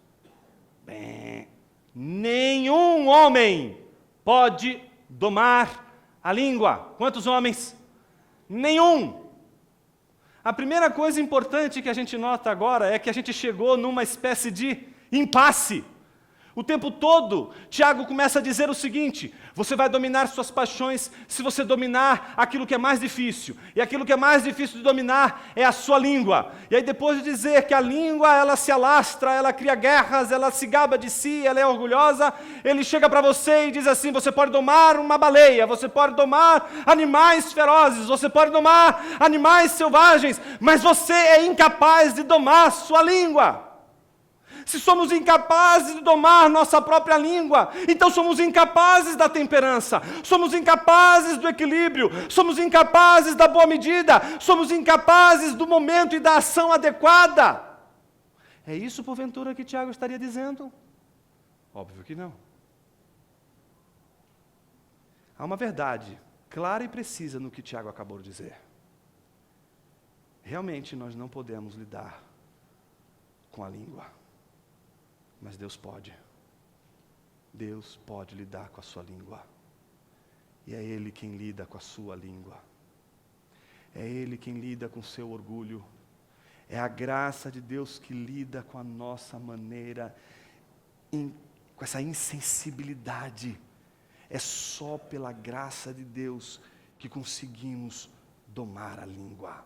Bem, nenhum homem pode domar a língua. Quantos homens? Nenhum. A primeira coisa importante que a gente nota agora é que a gente chegou numa espécie de impasse. O tempo todo, Tiago começa a dizer o seguinte: você vai dominar suas paixões se você dominar aquilo que é mais difícil. E aquilo que é mais difícil de dominar é a sua língua. E aí depois de dizer que a língua, ela se alastra, ela cria guerras, ela se gaba de si, ela é orgulhosa, ele chega para você e diz assim: você pode domar uma baleia, você pode domar animais ferozes, você pode domar animais selvagens, mas você é incapaz de domar sua língua. Se somos incapazes de domar nossa própria língua, então somos incapazes da temperança, somos incapazes do equilíbrio, somos incapazes da boa medida, somos incapazes do momento e da ação adequada. É isso, porventura, que Tiago estaria dizendo? Óbvio que não. Há uma verdade clara e precisa no que Tiago acabou de dizer. Realmente nós não podemos lidar com a língua. Mas Deus pode. Deus pode lidar com a sua língua. E é Ele quem lida com a sua língua. É Ele quem lida com o seu orgulho. É a graça de Deus que lida com a nossa maneira, com essa insensibilidade. É só pela graça de Deus que conseguimos domar a língua.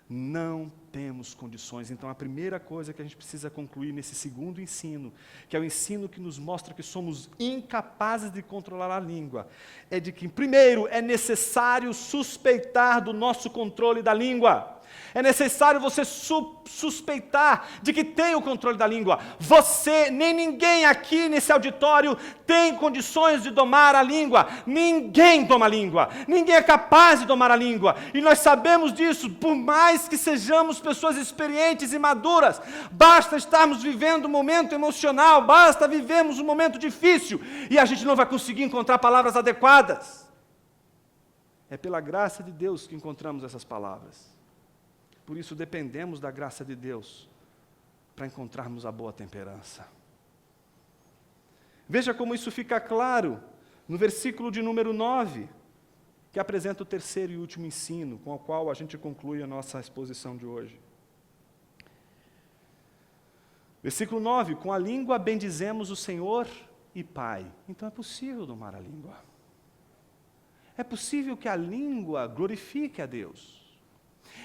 Não temos condições. Então a primeira coisa que a gente precisa concluir nesse segundo ensino, que é o ensino que nos mostra que somos incapazes de controlar a língua, é de que, primeiro, é necessário suspeitar do nosso controle da língua. É necessário você suspeitar de que tem o controle da língua. Você, nem ninguém aqui nesse auditório tem condições de domar a língua. Ninguém doma a língua. Ninguém é capaz de domar a língua. E nós sabemos disso, por mais que sejamos pessoas experientes e maduras. Basta estarmos vivendo um momento emocional, basta vivemos um momento difícil e a gente não vai conseguir encontrar palavras adequadas. É pela graça de Deus que encontramos essas palavras. Por isso dependemos da graça de Deus para encontrarmos a boa temperança. Veja como isso fica claro no versículo de número 9, que apresenta o terceiro e último ensino, com o qual a gente conclui a nossa exposição de hoje. Versículo 9: com a língua bendizemos o Senhor e Pai. Então é possível domar a língua. É possível que a língua glorifique a Deus.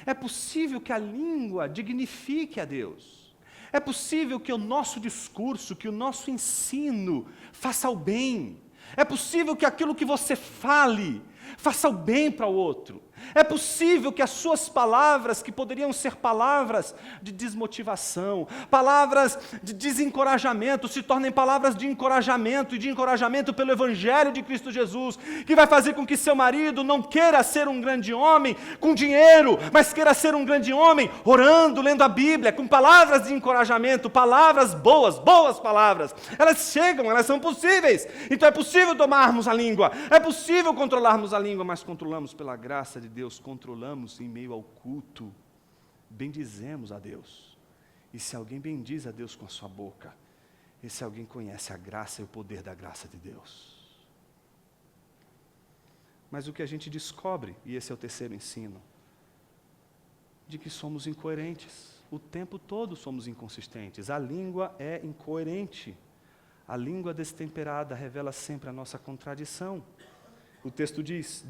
É possível que a língua dignifique a Deus. É possível que o nosso discurso, que o nosso ensino faça o bem. É possível que aquilo que você fale faça o bem para o outro. É possível que as suas palavras, que poderiam ser palavras de desmotivação, palavras de desencorajamento, se tornem palavras de encorajamento, e de encorajamento pelo Evangelho de Cristo Jesus, que vai fazer com que seu marido não queira ser um grande homem com dinheiro, mas queira ser um grande homem orando, lendo a Bíblia, com palavras de encorajamento, palavras boas, boas palavras. Elas chegam, elas são possíveis. Então é possível domarmos a língua, é possível controlarmos a língua, mas controlamos pela graça de Deus, controlamos em meio ao culto, bendizemos a Deus. E se alguém bendiz a Deus com a sua boca, esse alguém conhece a graça e o poder da graça de Deus. Mas o que a gente descobre, e esse é o terceiro ensino, de que somos incoerentes. O tempo todo somos inconsistentes. A língua é incoerente. A língua destemperada revela sempre a nossa contradição. O texto diz,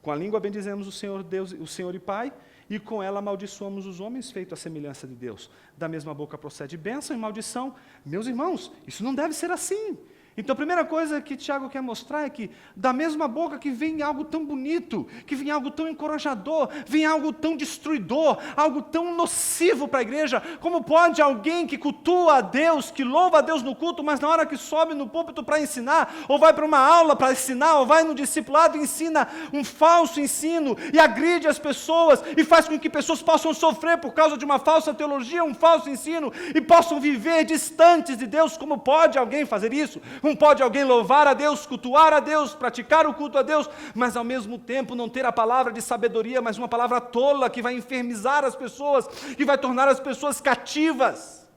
com a língua bendizemos o Senhor Deus, o Senhor e Pai, e com ela amaldiçoamos os homens feitos à semelhança de Deus. Da mesma boca procede bênção e maldição. Meus irmãos, isso não deve ser assim. Então a primeira coisa que Tiago quer mostrar é que da mesma boca que vem algo tão bonito, que vem algo tão encorajador, vem algo tão destruidor, algo tão nocivo para a igreja. Como pode alguém que cultua a Deus, que louva a Deus no culto, mas na hora que sobe no púlpito para ensinar, ou vai para uma aula para ensinar, ou vai no discipulado e ensina um falso ensino, e agride as pessoas, e faz com que pessoas possam sofrer por causa de uma falsa teologia, um falso ensino, e possam viver distantes de Deus? Como pode alguém fazer isso? Como pode alguém louvar a Deus, cultuar a Deus, praticar o culto a Deus, mas ao mesmo tempo não ter a palavra de sabedoria, mas uma palavra tola que vai enfermizar as pessoas, que vai tornar as pessoas cativas?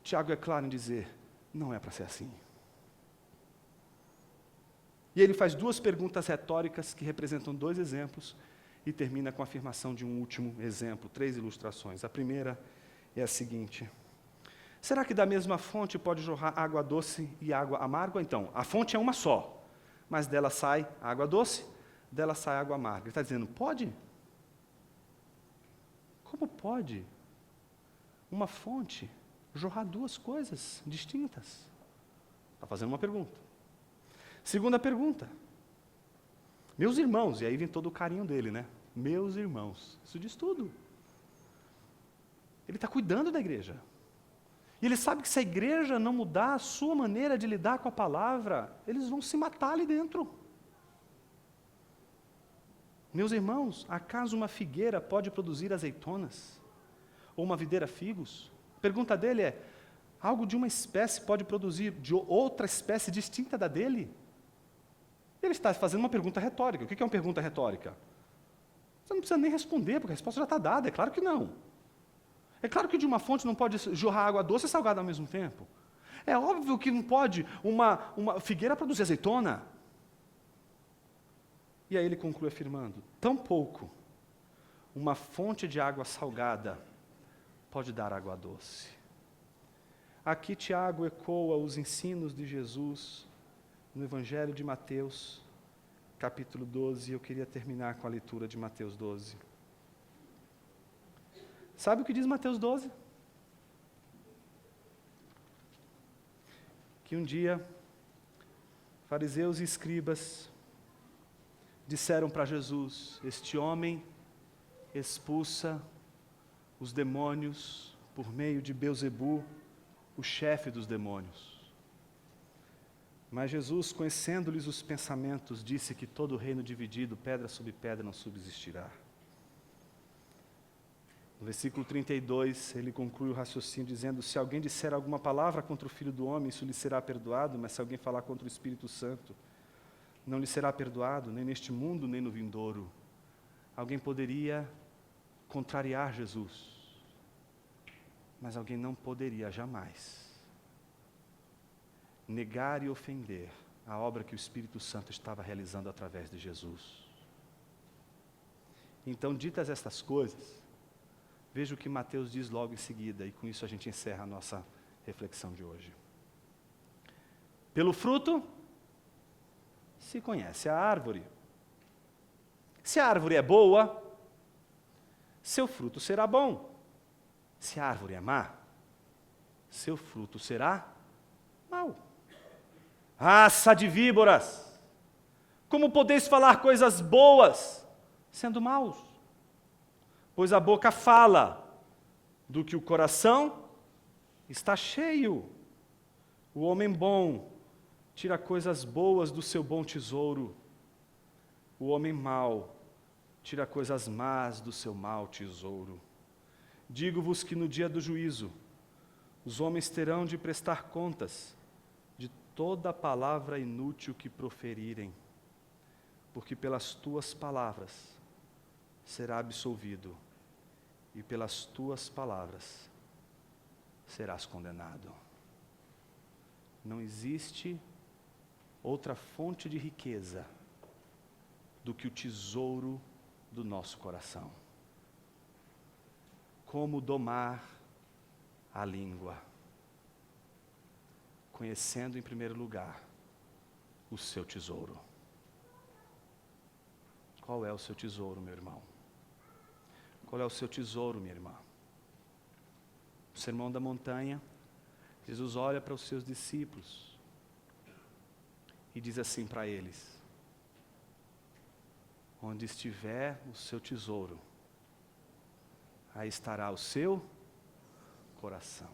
Tiago é claro em dizer, não é para ser assim. E ele faz duas perguntas retóricas que representam dois exemplos e termina com a afirmação de um último exemplo, 3 ilustrações. A primeira é a seguinte: será que da mesma fonte pode jorrar água doce e água amarga? Então, a fonte é uma só, mas dela sai água doce, dela sai água amarga. Ele está dizendo, pode? Como pode uma fonte jorrar duas coisas distintas? Está fazendo uma pergunta. Segunda pergunta. Meus irmãos, e aí vem todo o carinho dele, né? Meus irmãos, isso diz tudo. Ele está cuidando da igreja. E ele sabe que se a igreja não mudar a sua maneira de lidar com a palavra, eles vão se matar ali dentro. Meus irmãos, acaso uma figueira pode produzir azeitonas? Ou uma videira figos? A pergunta dele é, algo de uma espécie pode produzir de outra espécie distinta da dele? Ele está fazendo uma pergunta retórica. O que é uma pergunta retórica? Você não precisa nem responder, porque a resposta já está dada, é claro que não. É claro que de uma fonte não pode jorrar água doce e salgada ao mesmo tempo. É óbvio que não pode uma figueira produzir azeitona. E aí ele conclui afirmando, tampouco uma fonte de água salgada pode dar água doce. Aqui Tiago ecoa os ensinos de Jesus no Evangelho de Mateus, capítulo 12, eu queria terminar com a leitura de Mateus 12. Sabe o que diz Mateus 12? Que um dia, fariseus e escribas disseram para Jesus, este homem expulsa os demônios por meio de Beelzebu, o chefe dos demônios. Mas Jesus, conhecendo-lhes os pensamentos, disse que todo reino dividido, pedra sobre pedra, não subsistirá. No versículo 32, ele conclui o raciocínio dizendo, se alguém disser alguma palavra contra o Filho do Homem, isso lhe será perdoado, mas se alguém falar contra o Espírito Santo, não lhe será perdoado, nem neste mundo, nem no vindouro. Alguém poderia contrariar Jesus, mas alguém não poderia jamais negar e ofender a obra que o Espírito Santo estava realizando através de Jesus. Então, ditas estas coisas, veja o que Mateus diz logo em seguida, e com isso a gente encerra a nossa reflexão de hoje. Pelo fruto se conhece a árvore. Se a árvore é boa, seu fruto será bom. Se a árvore é má, seu fruto será mau. Raça de víboras! Como podeis falar coisas boas, sendo maus? Pois a boca fala do que o coração está cheio. O homem bom tira coisas boas do seu bom tesouro. O homem mau tira coisas más do seu mau tesouro. Digo-vos que no dia do juízo, os homens terão de prestar contas de toda palavra inútil que proferirem, porque pelas tuas palavras será absolvido, e pelas tuas palavras serás condenado. Não existe outra fonte de riqueza do que o tesouro do nosso coração. Como domar a língua? Conhecendo em primeiro lugar o seu tesouro. Qual é o seu tesouro, meu irmão? Qual é o seu tesouro, minha irmã? No Sermão da Montanha, Jesus olha para os seus discípulos e diz assim para eles: onde estiver o seu tesouro, aí estará o seu coração.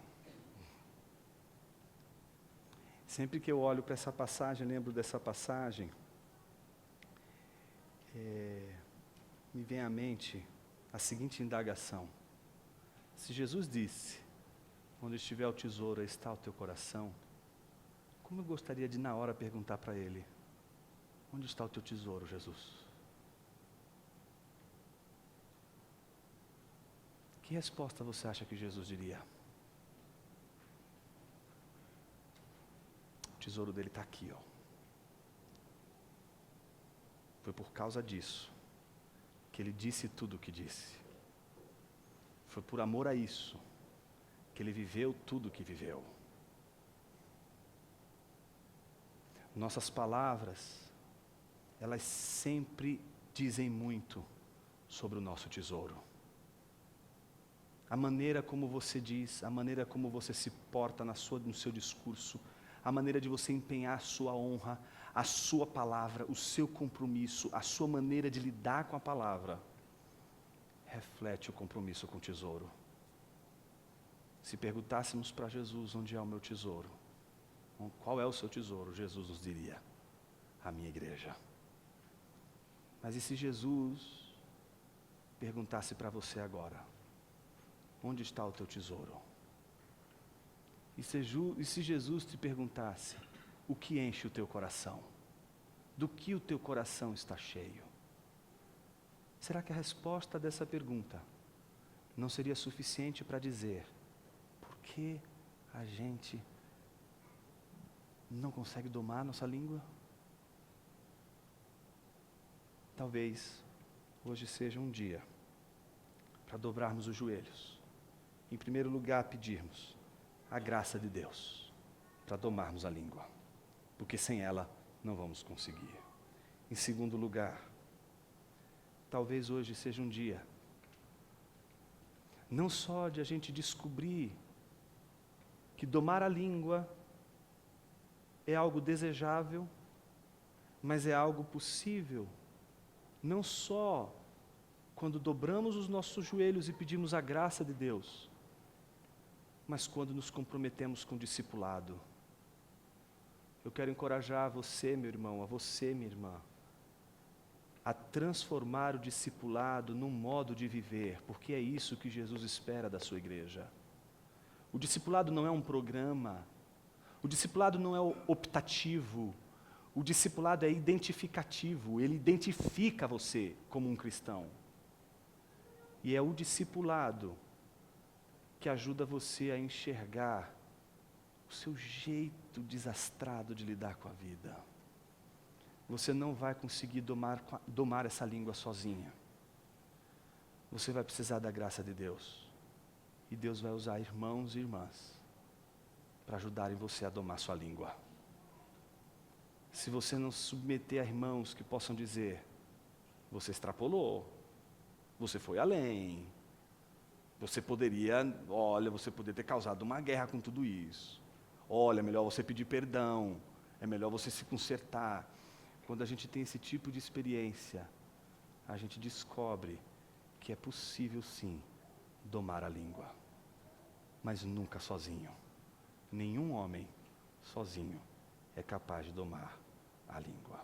Sempre que eu olho para essa passagem, lembro dessa passagem, me vem à mente a seguinte indagação: se Jesus disse, onde estiver o tesouro, aí está o teu coração, como eu gostaria de na hora perguntar para ele: onde está o teu tesouro, Jesus? Que resposta você acha que Jesus diria? O tesouro dele está aqui, ó. Foi por causa disso que ele disse tudo o que disse. Foi por amor a isso que ele viveu tudo o que viveu. Nossas palavras, elas sempre dizem muito sobre o nosso tesouro. A maneira como você diz, a maneira como você se porta no seu discurso, a maneira de você empenhar a sua honra, a sua palavra, o seu compromisso, a sua maneira de lidar com a palavra, reflete o compromisso com o tesouro. Se perguntássemos para Jesus: onde é o meu tesouro? Qual é o seu tesouro? Jesus nos diria: a minha igreja. Mas e se Jesus perguntasse para você agora: onde está o teu tesouro? E se Jesus te perguntasse: o que enche o teu coração? Do que o teu coração está cheio? Será que a resposta dessa pergunta não seria suficiente para dizer por que a gente não consegue domar nossa língua? Talvez hoje seja um dia para dobrarmos os joelhos. Em primeiro lugar, pedirmos a graça de Deus para domarmos a língua, porque sem ela não vamos conseguir. Em segundo lugar, talvez hoje seja um dia não só de a gente descobrir que domar a língua é algo desejável, mas é algo possível, não só quando dobramos os nossos joelhos e pedimos a graça de Deus, mas quando nos comprometemos com o discipulado. Eu quero encorajar você, meu irmão, a você, minha irmã, a transformar o discipulado num modo de viver, porque é isso que Jesus espera da sua igreja. O discipulado não é um programa, o discipulado não é optativo, o discipulado é identificativo, ele identifica você como um cristão. E é o discipulado que ajuda você a enxergar o seu jeito desastrado de lidar com a vida. Você não vai conseguir domar essa língua sozinha. Você vai precisar da graça de Deus. E Deus vai usar irmãos e irmãs para ajudarem você a domar sua língua. Se você não se submeter a irmãos que possam dizer: Você extrapolou. Você foi além. Você poderia ter causado uma guerra com tudo isso. Olha, é melhor você pedir perdão. É melhor você se consertar. Quando a gente tem esse tipo de experiência, a gente descobre que é possível sim domar a língua. Mas nunca sozinho. Nenhum homem sozinho é capaz de domar a língua.